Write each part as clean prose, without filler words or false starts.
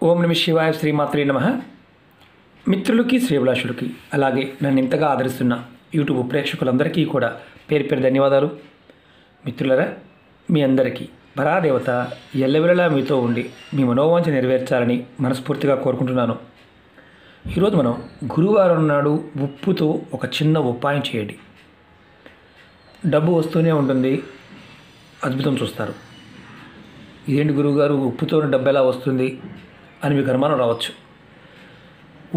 ఓం నమ శివాయ శ్రీమాత్రే నమః. మిత్రులకి శ్రేభిలాషులకి అలాగే నన్ను ఇంతగా ఆదరిస్తున్న యూట్యూబ్ ప్రేక్షకులందరికీ కూడా పేరు పేరు ధన్యవాదాలు. మిత్రులరా, మీ అందరికీ పరాదేవత ఎల్లవెల్లలా మీతో ఉండి మీ మనోవాంఛ నెరవేర్చాలని మనస్ఫూర్తిగా కోరుకుంటున్నాను. ఈరోజు మనం గురువారం నాడు ఉప్పుతో ఒక చిన్న ఉపాయం చేయండి. డబ్బు వస్తూనే ఉంటుంది, అద్భుతం చూస్తారు. ఇదేంటి గురువుగారు, ఉప్పుతో డబ్బు ఎలా వస్తుంది అని మీకు అనుమానం రావచ్చు.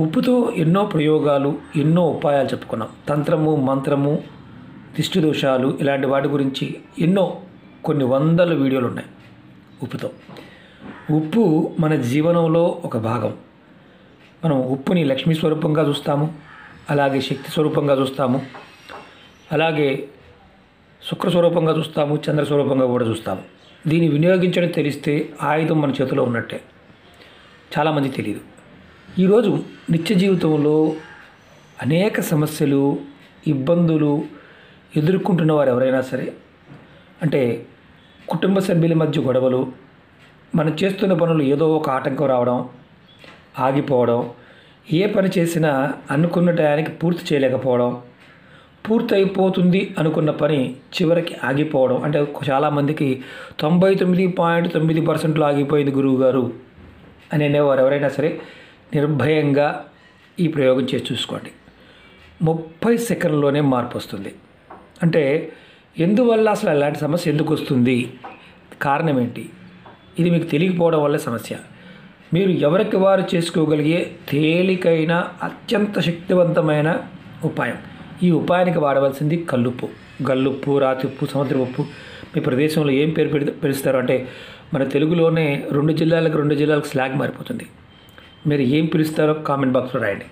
ఉప్పుతో ఎన్నో ప్రయోగాలు, ఎన్నో ఉపాయాలు చెప్పుకున్నాం. తంత్రము, మంత్రము, దిష్టి దోషాలు, ఇలాంటి వాటి గురించి కొన్ని వందల వీడియోలు ఉన్నాయి. ఉప్పుతో ఉప్పు మన జీవనంలో ఒక భాగం. మనం ఉప్పుని లక్ష్మీ స్వరూపంగా చూస్తాము, అలాగే శక్తి స్వరూపంగా చూస్తాము, అలాగే శుక్ర స్వరూపంగా చూస్తాము, చంద్ర స్వరూపంగా కూడా చూస్తాము. దీన్ని వినియోగించడం తెలిస్తే ఆయుధం మన చేతిలో ఉన్నట్టే. చాలామంది తెలియదు. ఈరోజు నిత్య జీవితంలో అనేక సమస్యలు, ఇబ్బందులు ఎదుర్కొంటున్న వారు ఎవరైనా సరే, అంటే కుటుంబ సభ్యుల మధ్య గొడవలు, మనం చేస్తున్న పనులు ఏదో ఒక ఆటంకం రావడం, ఆగిపోవడం, ఏ పని చేసినా అనుకున్న టయానికి పూర్తి చేయలేకపోవడం, పూర్తయిపోతుంది అనుకున్న పని చివరికి ఆగిపోవడం. అంటే చాలామందికి 99.9% ఆగిపోయింది గురువుగారు అని అనేవారు ఎవరైనా సరే నిర్భయంగా ఈ ప్రయోగం చేసి చూసుకోండి. 30 సెకండ్లోనే మార్పు వస్తుంది. అంటే ఎందువల్ల అసలు అలాంటి సమస్య ఎందుకు వస్తుంది, కారణం ఏంటి, ఇది మీకు తెలియకపోవడం వల్ల సమస్య. మీరు ఎవరికి వారు చేసుకోగలిగే తేలికైన అత్యంత శక్తివంతమైన ఉపాయం. ఈ ఉపాయానికి వాడవలసింది కల్లుప్పు, గల్లుప్పు, రాతి ఉప్పు, సముద్ర ఉప్పు. మీ ప్రదేశంలో ఏం పేరు పిలుస్తారు అంటే, మన తెలుగులోనే 2 జిల్లాలకు స్లాగ్ మారిపోతుంది. మీరు ఏం పిలుస్తారో కామెంట్ బాక్స్లో రాయండి.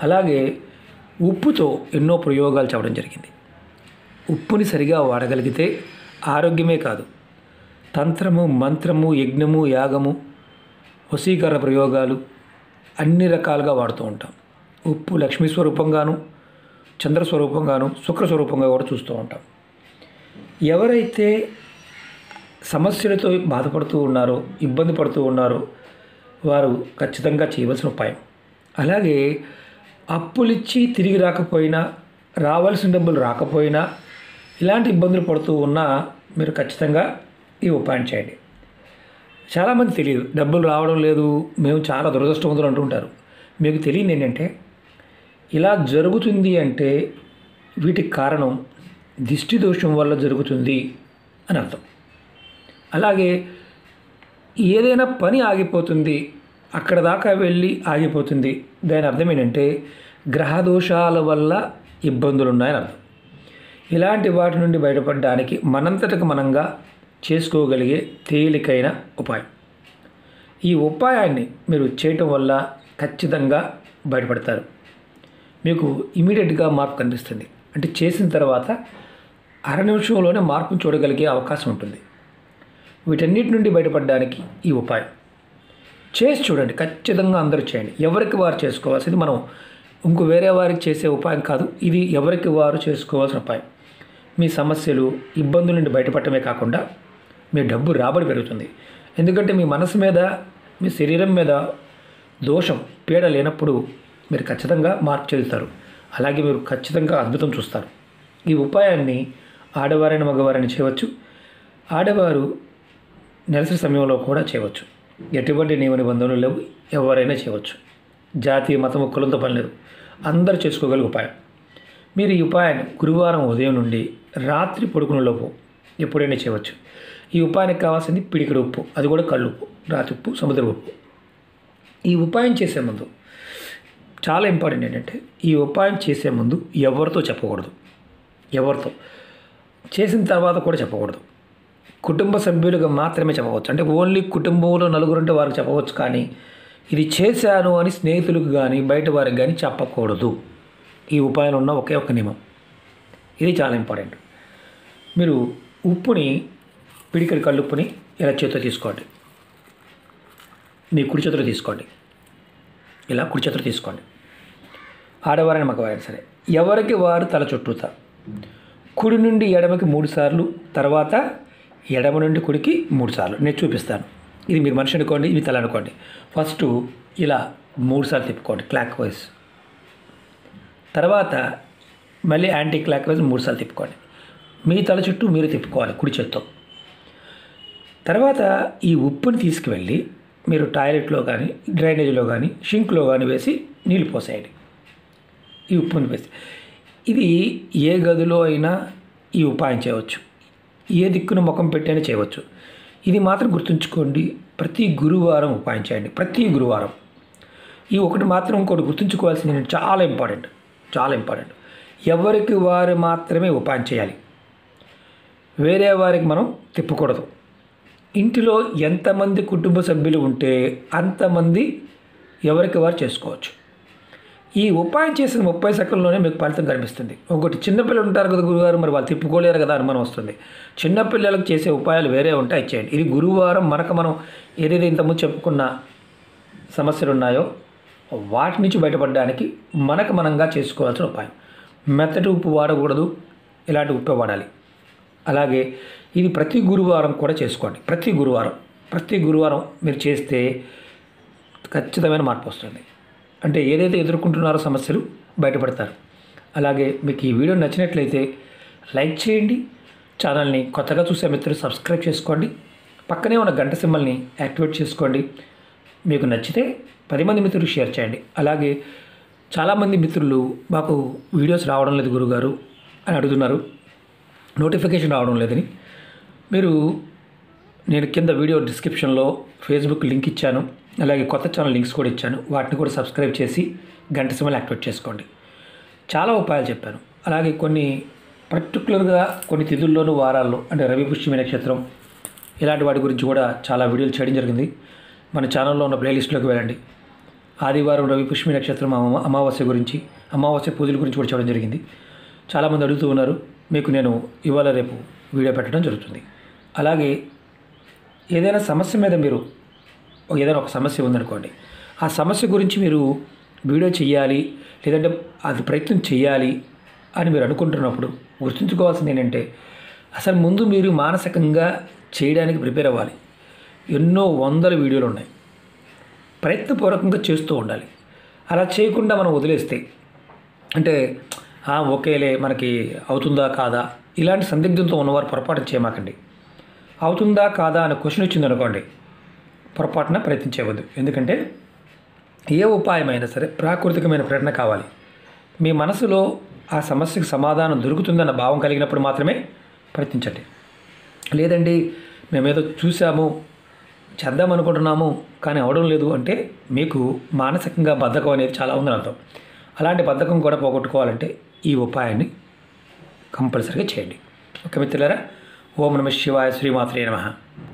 అలాగే ఉప్పుతో ఎన్నో ప్రయోగాలు చెప్పడం జరిగింది. ఉప్పుని సరిగా వాడగలిగితే ఆరోగ్యమే కాదు, తంత్రము, మంత్రము, యజ్ఞము, యాగము, వశీకరణ ప్రయోగాలు అన్ని రకాలుగా వాడుతూ ఉంటాం. ఉప్పు లక్ష్మీ స్వరూపంగాను, చంద్ర స్వరూపంగాను, శుక్ర స్వరూపంగా కూడా చూస్తూ ఉంటాం. ఎవరైతే సమస్యలతో బాధపడుతూ ఉన్నారో, ఇబ్బంది పడుతూ ఉన్నారో వారు ఖచ్చితంగా చేయవలసిన ఉపాయం. అలాగే అప్పులిచ్చి తిరిగి రాకపోయినా, రావాల్సిన డబ్బులు రాకపోయినా, ఇలాంటి ఇబ్బందులు పడుతూ ఉన్నా మీరు ఖచ్చితంగా ఈ ఉపాయం చేయండి. చాలామంది తెలియదు, డబ్బులు రావడం లేదు, మేము చాలా దురదృష్టవంతులు అంటుంటారు. మీకు తెలియదు ఏంటంటే, ఇలా జరుగుతుంది అంటే వీటికి కారణం దిష్టి దోషం వల్ల జరుగుతుంది అని అర్థం. అలాగే ఏదైనా పని ఆగిపోతుంది, అక్కడ దాకా వెళ్ళి ఆగిపోతుంది, దాని అర్థం ఏంటంటే గ్రహ దోషాల వల్ల ఇబ్బందులు ఉన్నాయని అర్థం. ఇలాంటి వాటి నుండి బయటపడడానికి మనంతటకు మనంగా చేసుకోగలిగే తేలికైన ఉపాయం. ఈ ఉపాయాన్ని మీరు చేయటం వల్ల ఖచ్చితంగా బయటపడతారు. మీకు ఇమీడియట్గా మార్పు కనిపిస్తుంది. అంటే చేసిన తర్వాత అర నిమిషంలోనే మార్పును చూడగలిగే అవకాశం ఉంటుంది. వీటన్నిటి నుండి బయటపడడానికి ఈ ఉపాయం చేసి చూడండి. ఖచ్చితంగా అందరూ చేయండి. ఎవరికి వారు చేసుకోవాల్సింది. మనం వేరే వారికి చేసే ఉపాయం కాదు, ఇది ఎవరికి వారు చేసుకోవాల్సిన ఉపాయం. మీ సమస్యలు, ఇబ్బందుల నుండి బయటపడటమే కాకుండా మీ డబ్బు రాబడి పెరుగుతుంది. ఎందుకంటే మీ మనసు మీద, మీ శరీరం మీద దోషం, పీడ లేనప్పుడు మీరు ఖచ్చితంగా మార్పు చెందుతారు. అలాగే మీరు ఖచ్చితంగా అద్భుతం చూస్తారు. ఈ ఉపాయాన్ని ఆడవారైన మగవారైనా చేయవచ్చు. ఆడవారు నెలసరి సమయంలో కూడా చేయవచ్చు. ఎటువంటి నియమ నిబంధనలు లేవు, ఎవరైనా చేయవచ్చు. జాతీయ మతము కులంతో పని లేదు, అందరూ చేసుకోగలిగే ఉపాయం. మీరు ఈ ఉపాయాన్ని గురువారం ఉదయం నుండి రాత్రి పడుకునేలోపు ఎప్పుడైనా చేయవచ్చు. ఈ ఉపాయానికి కావాల్సింది పిడికెడు ఉప్పు, అది కూడా కల్లుప్పు, రాతి ఉప్పు, సముద్ర ఉప్పు. ఈ ఉపాయం చేసే ముందు చాలా ఇంపార్టెంట్ ఏంటంటే, ఈ ఉపాయం చేసే ముందు ఎవరితో చెప్పకూడదు. ఎవరితో చేసిన తర్వాత కూడా చెప్పకూడదు. కుటుంబ సభ్యులుగా మాత్రమే చెప్పవచ్చు. అంటే ఓన్లీ కుటుంబంలో నలుగురు ఉంటే వారికి చెప్పవచ్చు, కానీ ఇది చేశాను అని స్నేహితులకు కానీ బయట వారికి కానీ చెప్పకూడదు. ఈ ఉపాయంలో ఉన్న ఒకే ఒక నియమం, ఇది చాలా ఇంపార్టెంట్. మీరు ఉప్పుని, పిడికెడు కల్లుప్పుని ఇలా చేతితో తీసుకోండి. మీ కుడి చేతిలో తీసుకోండి, ఇలా కుడి చేతిలో తీసుకోండి. ఆడవారైన మగవారైనా సరే ఎవరికి వారు తల చుట్టూతా కుడి నుండి ఎడమకి 3 సార్లు, తర్వాత ఎడమ నుండి కుడికి 3 సార్లు నేను చూపిస్తాను. ఇది మీరు మనిషి అనుకోండి, ఇది తల అనుకోండి. ఫస్ట్ ఇలా 3 సార్లు తిప్పుకోండి క్లాక్ వైజ్. తర్వాత మళ్ళీ యాంటీ క్లాక్ వైజ్ 3 సార్లు తిప్పుకోండి. మీ తల చుట్టూ మీరు తిప్పుకోవాలి కుడి చేత్తో. తర్వాత ఈ ఉప్పుని తీసుకువెళ్ళి మీరు టాయిలెట్లో కానీ, డ్రైనేజీలో కానీ, షింక్లో కానీ వేసి నీళ్ళు పోసేయండి. ఈ ఉప్పుని వేసి ఇది ఏ గదిలో అయినా ఈ ఉపాయం చేయవచ్చు. ఏ దిక్కున ముఖం పెట్టైనా చేయవచ్చు. ఇది మాత్రం గుర్తుంచుకోండి, ప్రతి గురువారం ఉపాయం చేయండి. ప్రతి గురువారం ఈ ఒకటి మాత్రం ఇంకోటి గుర్తుంచుకోవాల్సింది చాలా ఇంపార్టెంట్. ఎవరికి వారు మాత్రమే ఉపాయం చేయాలి, వేరే వారికి మనం తిప్పకూడదు. ఇంటిలో ఎంతమంది కుటుంబ సభ్యులు ఉంటే అంతమంది ఎవరికి వారు చేసుకోవచ్చు. ఈ ఉపాయం చేసిన 30 సెకండ్లోనే మీకు ఫలితం కనిపిస్తుంది. ఒకటి చిన్నపిల్లలు ఉంటారు కదా గురువారు, మరి వాళ్ళు తిప్పుకోలేరు కదా అనుమానం వస్తుంది. చిన్నపిల్లలకు చేసే ఉపాయాలు వేరే ఉంటాయి, చేయండి. ఇది గురువారం మనం ఏదైతే ఇంతకుముందు చెప్పుకున్న సమస్యలు ఉన్నాయో వాటి నుంచి బయటపడడానికి మనంగా చేసుకోవాల్సిన ఉపాయం. మెత్తటి ఉప్పు వాడకూడదు, ఇలాంటి ఉప్పే వాడాలి. అలాగే ఇది ప్రతి గురువారం కూడా చేసుకోండి. ప్రతి గురువారం మీరు చేస్తే ఖచ్చితమైన మార్పు వస్తుంది. అంటే ఏదైతే ఎదుర్కొంటున్నారో సమస్యలు బయటపడతారు. అలాగే మీకు ఈ వీడియో నచ్చినట్లయితే లైక్ చేయండి. ఛానల్ని కొత్తగా చూసే మిత్రులు సబ్స్క్రైబ్ చేసుకోండి. పక్కనే ఉన్న గంట సింబల్ని యాక్టివేట్ చేసుకోండి. మీకు నచ్చితే 10 మంది మిత్రులు షేర్ చేయండి. అలాగే చాలామంది మిత్రులు మాకు వీడియోస్ రావడం లేదు గురుగారు అని అడుగుతున్నారు, నోటిఫికేషన్ రావడం లేదని. నేను కింద వీడియో డిస్క్రిప్షన్లో ఫేస్బుక్ లింక్ ఇచ్చాను, అలాగే కొత్త ఛానల్ లింక్స్ కూడా ఇచ్చాను. వాటిని కూడా సబ్స్క్రైబ్ చేసి గంట సింబల్ యాక్టివేట్ చేసుకోండి. చాలా ఉపాయాలు చెప్పాను. అలాగే పర్టికులర్గా కొన్ని తిథుల్లోనూ వారాల్లో, అంటే రవి పుష్యమి నక్షత్రం ఇలాంటి వాటి గురించి కూడా చాలా వీడియోలు చేయడం జరిగింది. మన ఛానల్లో ఉన్న ప్లేలిస్ట్లోకి వెళ్ళండి. ఆదివారం రవి పుష్యమి నక్షత్రం అమావాస్య గురించి, అమావాస్య పూజల గురించి కూడా చేయడం జరిగింది. చాలామంది అడుగుతూ ఉన్నారు. మీకు నేను ఇవాళ రేపు వీడియో పెట్టడం జరుగుతుంది. అలాగే ఏదైనా సమస్య మీద మీరు ఏదైనా ఒక సమస్య ఉందనుకోండి, ఆ సమస్య గురించి మీరు వీడియో చేయాలి, లేదంటే అది ప్రయత్నం చేయాలి అని మీరు అనుకుంటున్నప్పుడు గుర్తుంచుకోవాల్సింది ఏంటంటే, అసలు ముందు మీరు మానసికంగా చేయడానికి ప్రిపేర్ అవ్వాలి. ఎన్నో వందల వీడియోలు ఉన్నాయి, ప్రయత్నపూర్వకంగా చేస్తూ ఉండాలి. అలా చేయకుండా మనం వదిలేస్తే, అంటే ఓకేలే మనకి అవుతుందా కాదా ఇలాంటి సందిగ్ధంతో ఉన్నవారు పొరపాటు చేయమాకండి. అవుతుందా కాదా అనే క్వశ్చన్ వచ్చిందనుకోండి, పొరపాటున ప్రయత్నించవద్దు. ఎందుకంటే ఏ ఉపాయమైనా సరే ప్రాకృతికమైన ప్రేరణ కావాలి. మీ మనసులో ఆ సమస్యకు సమాధానం దొరుకుతుందన్న భావం కలిగినప్పుడు మాత్రమే ప్రయత్నించండి. లేదండి మేమేదో చూసాము, చేద్దాం అనుకుంటున్నాము కానీ అవడం లేదు అంటే మీకు మానసికంగా బద్ధకం అనేది చాలా ఉందని అర్థం. అలాంటి బద్ధకం కూడా పోగొట్టుకోవాలంటే ఈ ఉపాయాన్ని కంపల్సరీగా చేయండి. ఓకే మిత్రులారా, ఓం నమః శివాయ, శ్రీమాత్రే నమః.